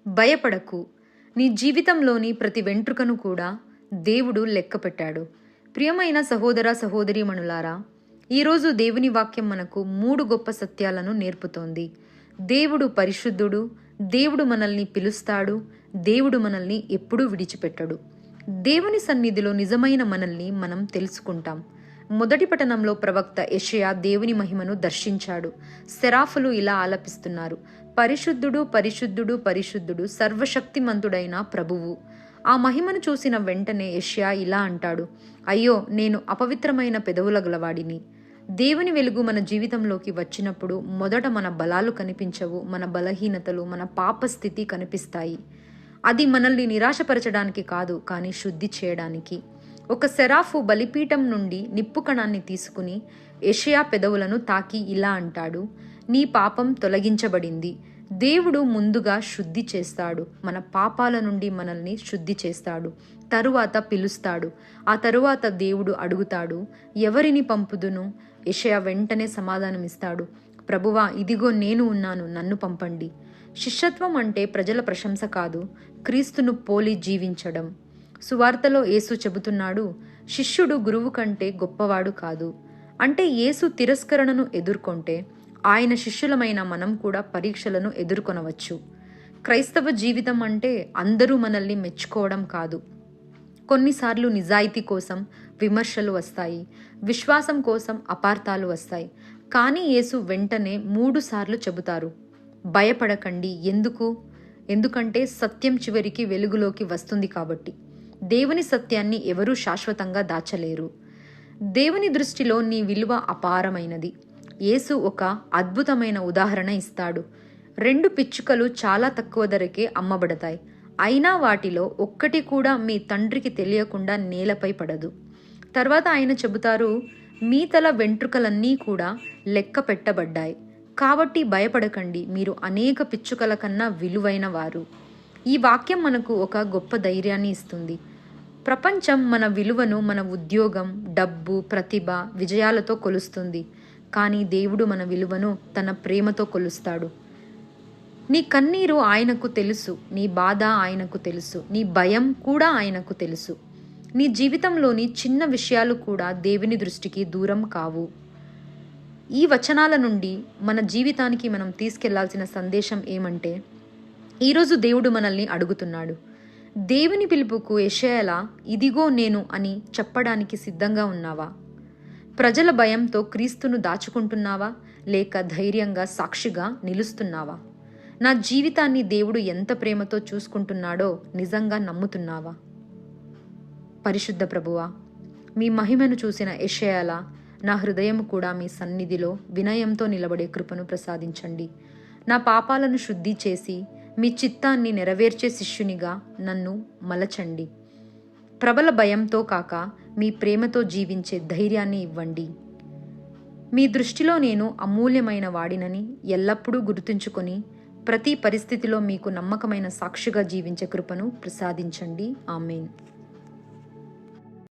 భయపడకు. నీ జీవితంలోని ప్రతి వెంట్రుకను కూడా దేవుడు లెక్కపెట్టాడు. ప్రియమైన సహోదర సహోదరీమణులారా, ఈరోజు దేవుని వాక్యం మనకు 3 గొప్ప సత్యాలను నేర్పుతోంది. దేవుడు పరిశుద్ధుడు, దేవుడు మనల్ని పిలుస్తాడు, దేవుడు మనల్ని ఎప్పుడూ విడిచిపెట్టడు. దేవుని సన్నిధిలో నిజమైన మనల్ని మనం తెలుసుకుంటాం. మొదటి పఠనంలో ప్రవక్త యెషయా దేవుని మహిమను దర్శించాడు. సెరాఫులు ఇలా ఆలపిస్తున్నారు: పరిశుద్ధుడు పరిశుద్ధుడు పరిశుద్ధుడు సర్వశక్తిమంతుడైన ప్రభువు. ఆ మహిమను చూసిన వెంటనే యెషయా ఇలా అంటాడు: అయ్యో, నేను అపవిత్రమైన పెదవుల గలవాడిని. దేవుని వెలుగు మన జీవితంలోకి వచ్చినప్పుడు మొదట మన బలాలు కనిపించవు, మన బలహీనతలు, మన పాప స్థితి కనిపిస్తాయి. అది మనల్ని నిరాశపరచడానికి కాదు, కానీ శుద్ధి చేయడానికి. ఒక సెరాఫు బలిపీఠం నుండి నిప్పు కణాన్ని తీసుకుని యెషయా పెదవులను తాకి ఇలా అంటాడు: నీ పాపం తొలగించబడింది. దేవుడు ముందుగా శుద్ధి చేస్తాడు. మన పాపాల నుండి మనల్ని శుద్ధి చేస్తాడు. తరువాత పిలుస్తాడు. ఆ తరువాత దేవుడు అడుగుతాడు: ఎవరిని పంపుదును? యెషయా వెంటనే సమాధానమిస్తాడు: ప్రభువా, ఇదిగో నేను ఉన్నాను, నన్ను పంపండి. శిష్యత్వం అంటే ప్రజల ప్రశంస కాదు, క్రీస్తును పోలి జీవించడం. సువార్తలో యేసు చెబుతున్నాడు: శిష్యుడు గురువు కంటే గొప్పవాడు కాదు. అంటే యేసు తిరస్కరణను ఎదుర్కొంటే ఆయన శిష్యులమైన మనం కూడా పరీక్షలను ఎదుర్కొనవచ్చు. క్రైస్తవ జీవితం అంటే అందరూ మనల్ని మెచ్చుకోవడం కాదు. కొన్నిసార్లు నిజాయితీ కోసం విమర్శలు వస్తాయి, విశ్వాసం కోసం అపార్థాలు వస్తాయి. కానీ యేసు వెంటనే 3 సార్లు చెబుతారు: భయపడకండి. ఎందుకంటే సత్యం చివరికి వెలుగులోకి వస్తుంది కాబట్టి. దేవుని సత్యాన్ని ఎవరూ శాశ్వతంగా దాచలేరు. దేవుని దృష్టిలో నీ విలువ అపారమైనది. యేసు ఒక అద్భుతమైన ఉదాహరణ ఇస్తాడు. 2 పిచ్చుకలు చాలా తక్కువ ధరకే అమ్మబడతాయి. అయినా వాటిలో ఒక్కటి కూడా మీ తండ్రికి తెలియకుండా నేలపై పడదు. తర్వాత ఆయన చెబుతారు: మీ తల వెంట్రుకలన్నీ కూడా లెక్క పెట్టబడ్డాయి. కాబట్టి భయపడకండి, మీరు అనేక పిచ్చుకల కన్నా విలువైన వారు. ఈ వాక్యం మనకు ఒక గొప్ప ధైర్యాన్ని ఇస్తుంది. ప్రపంచం మన విలువను మన ఉద్యోగం, డబ్బు, ప్రతిభ, విజయాలతో కొలుస్తుంది. కానీ దేవుడు మన విలువను తన ప్రేమతో కొలుస్తాడు. నీ కన్నీరు ఆయనకు తెలుసు, నీ బాధ ఆయనకు తెలుసు, నీ భయం కూడా ఆయనకు తెలుసు. నీ జీవితంలోని చిన్న విషయాలు కూడా దేవుని దృష్టికి దూరం కావు. ఈ వచనాల నుండి మన జీవితానికి మనం తీసుకెళ్లాల్సిన సందేశం ఏమంటే, ఈరోజు దేవుడు మనల్ని అడుగుతున్నాడు: దేవుని పిలుపుకు యెషయాలా ఇదిగో నేను అని చెప్పడానికి సిద్ధంగా ఉన్నావా? ప్రజల భయంతో క్రీస్తును దాచుకుంటున్నావా, లేక ధైర్యంగా సాక్షిగా నిలుస్తున్నావా? నా జీవితాన్ని దేవుడు ఎంత ప్రేమతో చూసుకుంటున్నాడో నిజంగా నమ్ముతున్నావా? పరిశుద్ధ ప్రభువా, మీ మహిమను చూసిన యెషయాలా నా హృదయం కూడా మీ సన్నిధిలో వినయంతో నిలబడే కృపను ప్రసాదించండి. నా పాపాలను శుద్ధి చేసి మీ చిత్తాన్ని నెరవేర్చే శిష్యునిగా నన్ను మలచండి. ప్రబల భయంతో కాక మీ ప్రేమతో జీవించే ధైర్యాన్ని ఇవ్వండి. మీ దృష్టిలో నేను అమూల్యమైన వాడినని ఎల్లప్పుడూ గుర్తుంచుకొని ప్రతి పరిస్థితిలో మీకు నమ్మకమైన సాక్షిగా జీవించే కృపను ప్రసాదించండి. ఆమేన్.